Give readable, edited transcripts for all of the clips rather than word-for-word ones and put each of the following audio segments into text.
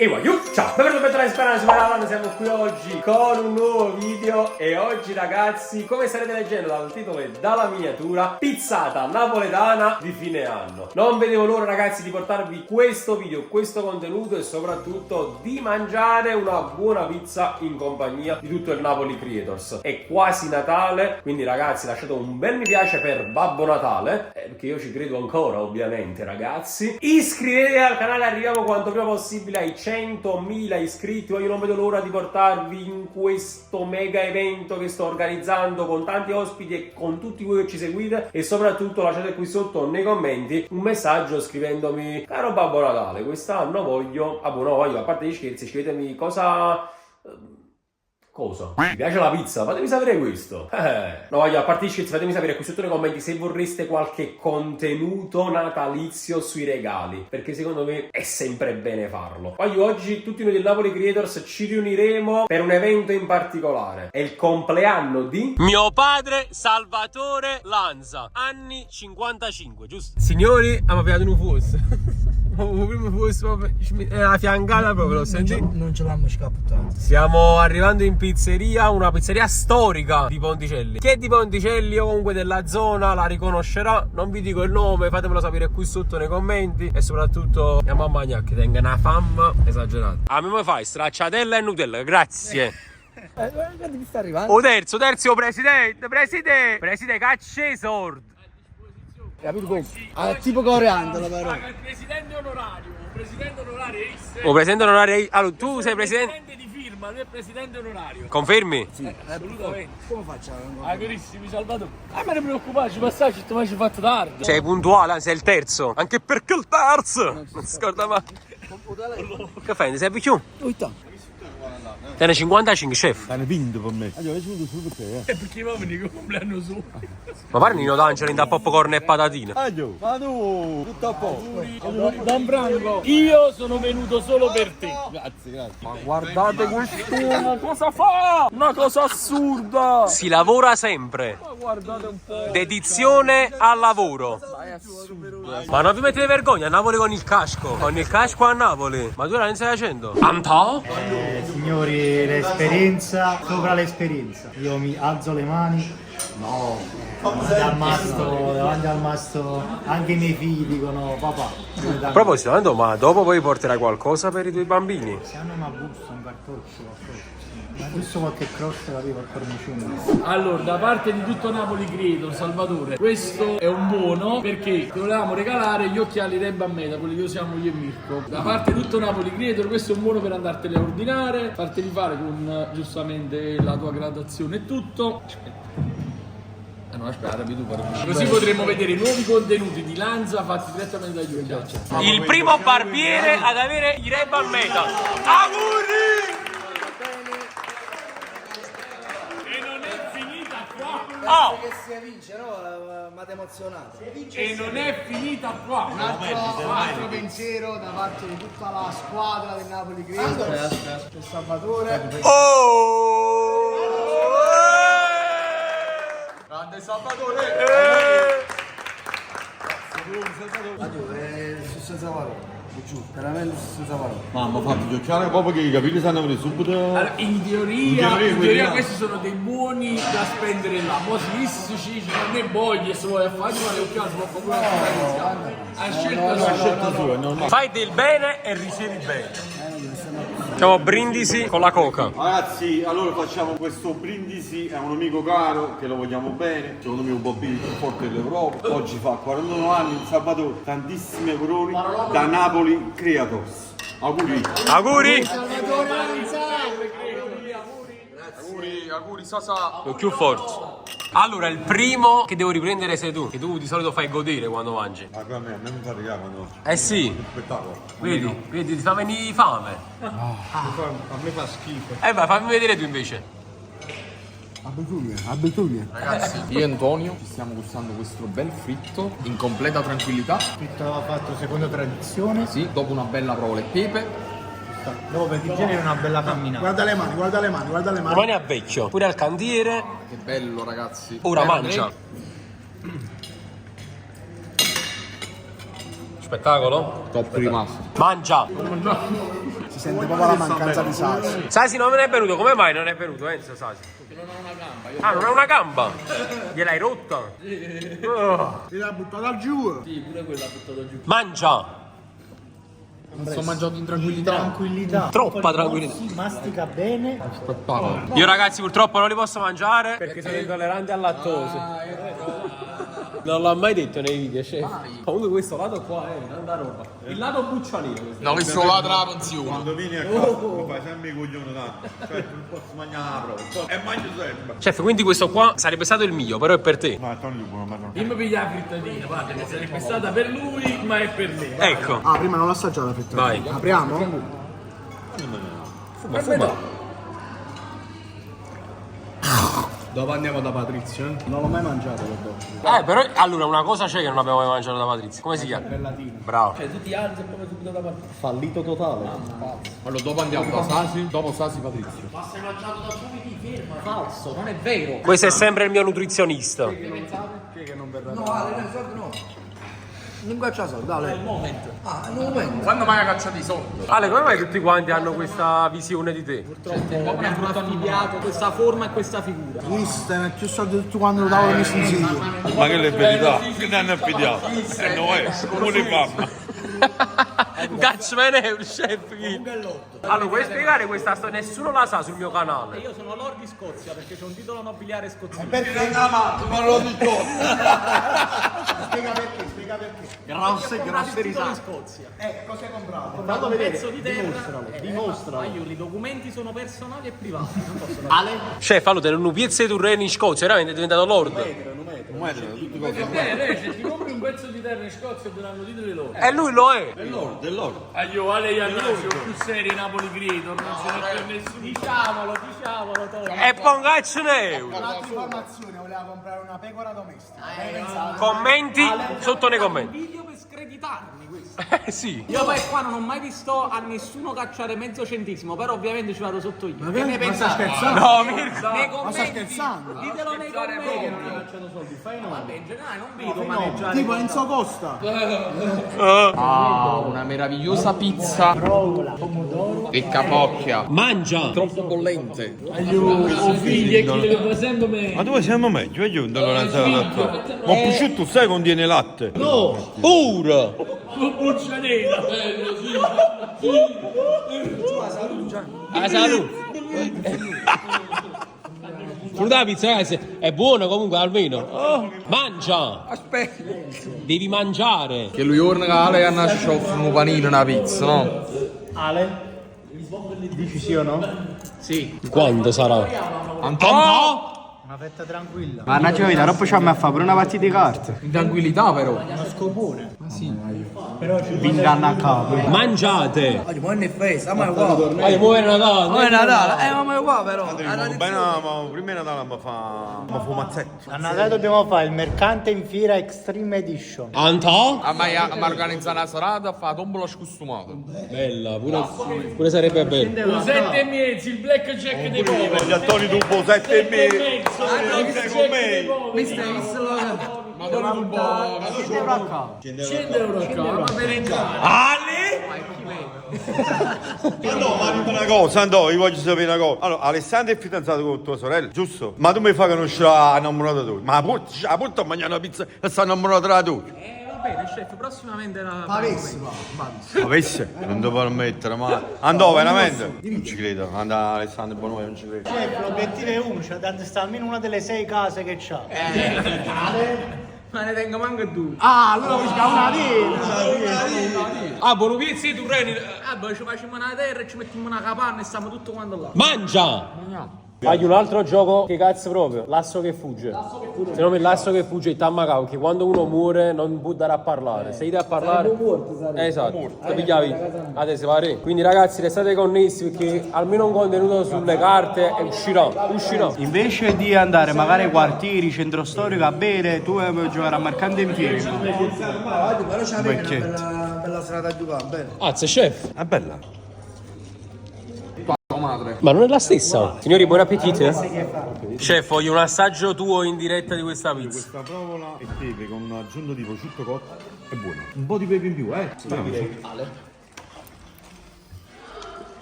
E voglio, ciao, benvenuti a Speranza canale Superman, siamo qui oggi con un nuovo video e oggi ragazzi, come starete leggendo dal titolo e dalla miniatura, pizzata napoletana di fine anno. Non vedevo l'ora ragazzi di portarvi questo video, questo contenuto e soprattutto di mangiare una buona pizza in compagnia di tutto il Napoli Creators. È quasi Natale, quindi ragazzi lasciate un bel mi piace per Babbo Natale, perché io ci credo ancora ovviamente ragazzi. Iscrivetevi al canale, arriviamo quanto prima possibile ai 100.000 iscritti. Io non vedo l'ora di portarvi in questo mega evento che sto organizzando con tanti ospiti e con tutti voi che ci seguite, e soprattutto lasciate qui sotto nei commenti un messaggio scrivendomi: caro Babbo Natale, quest'anno voglio, a parte gli scherzi, scrivetemi cosa? Mi piace la pizza? Fatemi sapere questo. No, a parte gli scherzi, fatemi sapere qui sotto nei commenti se vorreste qualche contenuto natalizio sui regali, perché secondo me è sempre bene farlo. Oggi tutti noi del Napoli Creators ci riuniremo per un evento in particolare. È il compleanno di mio padre Salvatore Lanza, anni 55, giusto? Signori, abbiamo piato un fuoco. Prima è la fiancata proprio, l'ho sentito. Non ce l'hanno scappato. Stiamo arrivando in pizzeria, una pizzeria storica di Ponticelli. Chi è di Ponticelli o comunque della zona la riconoscerà. Non vi dico il nome, fatemelo sapere qui sotto nei commenti. E soprattutto andiamo a mangiare, che tenga una fame esagerata. A me fai stracciatella e Nutella, grazie. Guarda chi sta arrivando. O terzo presidente caccia i sordi. Capito come? Tipo coreano però. Il presidente onorario, O presidente onorario, allora tu sei presidente di firma, lui è presidente onorario. Confermi? Sì, Assolutamente. come facciamo? Carissimi Salvatore. Ma non preoccuparci, passaggio, ti ci fatto tardi. Sei puntuale, anzi sei il terzo. Anche perché il terzo non si scorda mai. Che fai? Ne sei più? Te ne 55 chef. Hanno vinto per me. Allora, ci vedo per te, Perché i uomini compleanno su. Ma pare Nino D'Angelo da popcorn e patatine. Ma tu, tutto a posto. Don Branco, io sono venuto solo per te. Grazie. Ma guardate quest'uomo, cosa fa? Una cosa assurda. Si lavora sempre. Ma guardate un po'. Dedizione al lavoro. È assurdo. Ma non vi mettete vergogna a Napoli con il casco? Con il casco a Napoli? Ma tu non stai facendo? Antò? Signori, l'esperienza sopra l'esperienza. Io mi alzo le mani. No, davanti al mastro anche i miei figli dicono papà. A proposito, Ando, ma dopo poi porterai qualcosa per i tuoi bambini? Se hanno una busta, un cartoccio, qualcosa. Giusto qualche crosta, capivo, il cornicione. Allora, da parte di tutto Napoli Creator, Salvatore, questo è un buono perché ti volevamo regalare gli occhiali Ray-Ban Meta, quelli che usiamo io e Mirko. Da parte di tutto Napoli Creator, questo è un buono per andarteli a ordinare, farteli fare con giustamente la tua gradazione e tutto. No, aspetta, tu così potremo vedere nuovi contenuti di Lanza fatti direttamente dagli occhiali. Il primo barbiere ad avere i Ray-Ban Meta. Auguri! E non è finita qua! Oh! Che si vince, no? Ma ti emozionato. E non è finita qua! Un altro pensiero da parte di tutta la squadra del Napoli Creators. C'è Salvatore. Oh! Grande Salvatore. Senza parole. Veramente senza parole. Mamma, fatti gli occhiali proprio che i capelli sanno venire subito. Allora, in teoria questi sono dei buoni da spendere là. Poi si vistici, non è voglia, se vuoi fare le occhiali, si può fare a scelta sua, è normale. Fai del bene e ricevi bene. Facciamo brindisi con la coca. Ragazzi, allora facciamo questo brindisi, è un amico caro che lo vogliamo bene, secondo me un Bobbini più forte dell'Europa. Oggi fa 49 anni, Salvatore, tantissimi auguri da Napoli Creators. Auguri. Auguri! Salvatore Lanza. Auguri, Sasa. Più forte. Allora, il primo che devo riprendere sei tu, che tu di solito fai godere quando mangi. Ma a me mi fa regalo quando Eh sì, spettacolo. vedi, ti fa venire fame. A me fa schifo. Vai, fammi vedere tu invece. Abitudine. Ragazzi, io e Antonio ci stiamo gustando questo bel fritto in completa tranquillità. Tutto fatto secondo tradizione. Sì, dopo una bella provola e pepe. Dopo per digerire una bella camminata. Guarda le mani. Domani a vecchio, pure al cantiere. Che bello, ragazzi. Ora mangia. Spettacolo? Top rimasto. Mangia. Si sente proprio la mancanza di salsa. Sasi non è venuto, come mai non è venuto Enzo Sasi? Non ho una gamba. Io... Ah, non ha una gamba? Gliel'hai rotta? Oh. Ti l'ha buttata giù. Sì, pure quella ha buttato giù. Mangia. Sto mangiando in tranquillità. Tranquillità. Troppa tranquillità. Si mastica bene. Spettacolo. Io ragazzi purtroppo non li posso mangiare perché sono intollerante al lattosio. Non l'ho mai detto nei video, chef. Comunque questo lato qua è tanta roba. Il lato buccianino. Questo. No, questo lato della pensione. Quando vieni a casa mi fai sempre i coglioni tanto. Cioè, non posso mangiare la prova. E mangio sempre. Chef, quindi questo qua sarebbe stato il mio, però è per te. Ma Tony buono, ma no. Io mi piglio la frittatina, guarda, che sarebbe stata per lui, ma è per me. Ecco. Ah, prima non l'ho assaggiata la frittata. Vai. Apriamo? Fuma. Dopo andiamo da Patrizio, eh? Non l'ho mai mangiato l'ho Però allora una cosa c'è che non abbiamo mai mangiato da Patrizia. Come si chiama? Bravo. Cioè, tu ti alzi e poi subito da Patrizio. Fallito totale. Allora, dopo andiamo da Sasi, dopo Sasi Patrizio. Falso, non è vero. Questo è sempre il mio nutrizionista. No, Ale, no. Non caccia soldi, dai. Nel momento. Ah, nel momento. Quando mai cacciato i soldi? Ale, come mai tutti quanti hanno questa visione di te? Purtroppo mi hanno affibbiato questa forma e questa figura. Mister, è più soldi di tutto quando lo davo mi consiglio. Ma che è verità? Che ne hanno affidiato? E no come li fanno? Cazzo me ne è un chef chi? Allora, puoi spiegare questa storia? Nessuno la sa sul mio canale. Io sono Lord di Scozia perché c'è un titolo nobiliare scozzese. Perché? Ma lo dico! Spiega perché. Grosse titolo in Scozia. Cosa hai comprato? Comprato un pezzo di terra. Dimostralo. Ma io i documenti sono personali e privati. Non posso Chef, allora, un piezzo di terreno in Scozia, veramente è diventato lord. Se ti compri un pezzo di terra in Scozia e danno titolo di loro. E lui lo è. Dell'oro. Io Ale Iannaccio, più serie Napoli Creator, non ce n'è per nessuno. Diciamolo, Tony. E pongaccio ne Un'altra informazione, voleva comprare una pecora domestica. Commenti sotto nei commenti. Video per screditarmi questo. Sì. Io poi qua non ho mai visto a nessuno cacciare mezzo centesimo, però ovviamente ci vado sotto io. Che ne Ma stai pensate? scherzando? No, Mirza. Nei Ma commenti. stai scherzando? Ditelo nei commenti. Vabbè, in generale non vedo maneggiare. Tipo Enzo Costa. Ah, una meravigliosa pizza e capocchia. Mangia. Troppo bollente. Aiuto, figli e chi deve sempre me. Ma dove siamo meglio? Io intolleranza al latte. Ma un prosciutto sai contiene latte? Pure. Buccianina. Bello, sì. Ah, salute. Frutta la pizza, ragazzi, è buona comunque almeno. Mangia. Aspetta. Devi mangiare. Che lui torna che Ale Iannaccio offre un panino e una pizza, no? Ale? Dici sì o no? Sì. Quando sarà? Antonio? Una fetta tranquilla. Ma una vita, dopo ci a fare pure una partita di carte. In tranquillità però. Uno scopone. Ma sì. Però ci Vindanno a capo. Mangiate. Oggi buon è festa, ma è qua. Voglio muovere Natale. Ma è Natale, ma è qua però. Bene, ma prima di Natale mi fa fumazzetto. a Natale dobbiamo fare il mercante in fiera Extreme Edition. Anto? A me organizzare una serata a fare tombola scustumata. Bella, pure sarebbe bello. Un 7 e mezzo, il blackjack dei poveri. Gli attori dopo 7 e mezzo. Non sei con me. Mister, visto Ma dove un po'? 100 euro a capo. 100 euro a capo, ma per entrare. Ma no, ma dico una cosa, Andò, io voglio sapere una cosa. Allora, Alessandro è fidanzato con tua sorella, giusto? Ma tu mi fai conoscere la innamorata tua? Ma porta a mangiare una pizza e sta innamorata della tua? Va bene, chef, prossimamente la... Avesse, non devo permettere, ma Andò veramente? Non ci credo, anda Alessandro Bonomi, non ci credo. Chef, l'obiettivo è uno, c'è da stare almeno una delle 6 case che c'ha. Ma ne tengo manco due. Ah, allora vuoi fare una vita. Ah, buono pizza di Turreni. Ah, poi ci facciamo una terra e ci mettiamo una capanna e stiamo tutto quanto là. Mangia. Fagli un altro gioco che cazzo proprio, l'asso che fugge. Se no, l'asso che fugge è Tammacao, che quando uno muore non può dare a parlare. Se dai a parlare. Esatto, ti pigliavi. Adesso va re. Quindi ragazzi restate connessi perché almeno un contenuto sulle carte uscirà. Invece di andare magari ai quartieri, centro storico a bere, tu vuoi giocare a mercante in fiera. Però c'è una bella serata a giocare, bene. Azza, chef. È bella. Madre. Ma non è la stessa. Signori, buon appetito. Chef, voglio un assaggio tuo in diretta di questa pizza. Questa provola e pepe con aggiunto di prosciutto cotto. È buono. Un po' di pepe in più,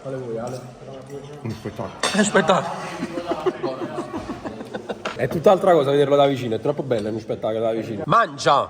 Quale vuoi, Ale? Un spettacolo. Aspetta. È tutt'altra cosa vederlo da vicino, è troppo bello uno spettacolo da vicino. Mangia!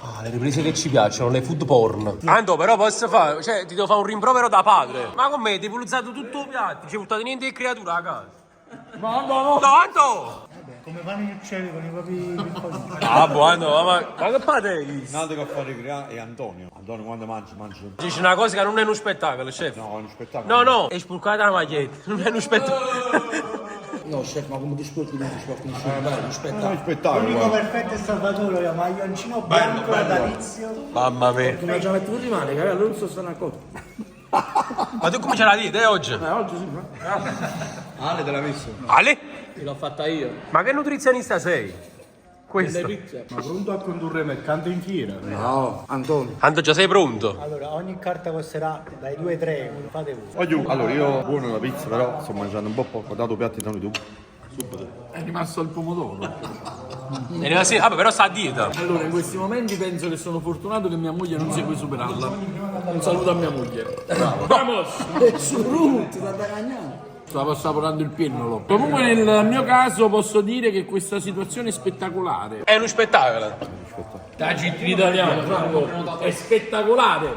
Ah, le riprese che ci piacciono, le food porn. Anto, però posso fare, cioè ti devo fare un rimprovero da padre. Ma con me ti hai pulizzato tutto il piatto, ci hai buttato niente di creatura a casa. No! Tanto! Come fanno gli uccelli con i propri piccolini. Ah, buono, ma che patevi? Nato che a fare creare è Antonio. Antonio quando mangi. Dici una cosa che non è uno spettacolo, chef. No, è uno spettacolo. No, è spurcata la maglietta, non è uno spettacolo. No, chef, ma come ti sporchi non ti sporchi nessuno, dai, È uno rispetta. spettacolo. L'unico guarda. perfetto è Salvatore, il maglioncino bianco natalizio. Mamma mia. Come già metto tutti i mani, che non so stanno accorto. Ma tu come ce la dite oggi? Oggi sì, ma. Ale te l'ha messo? Ale? L'ho fatta io. Ma che nutrizionista sei? Questo. Ma pronto a condurre mercante in fiera? No, Antonio. Tanto già sei pronto? Allora, ogni carta costerà dai 2 ai 3 euro, fate voi. Allora, io buono la pizza, però sto mangiando un po' poco. Ho dato piatti da noi tu. Subito. È rimasto il pomodoro. Vabbè, però sta a dieta. Allora, in questi momenti penso che sono fortunato che mia moglie non segue superarla. Un saluto a mia moglie. Bravo. Vamos! Ti sta da cagnare. Stavo assaporando il piennolo. Comunque nel mio caso posso dire che questa situazione è spettacolare. È uno spettacolo. Taciti in italiano, Franco. È spettacolare.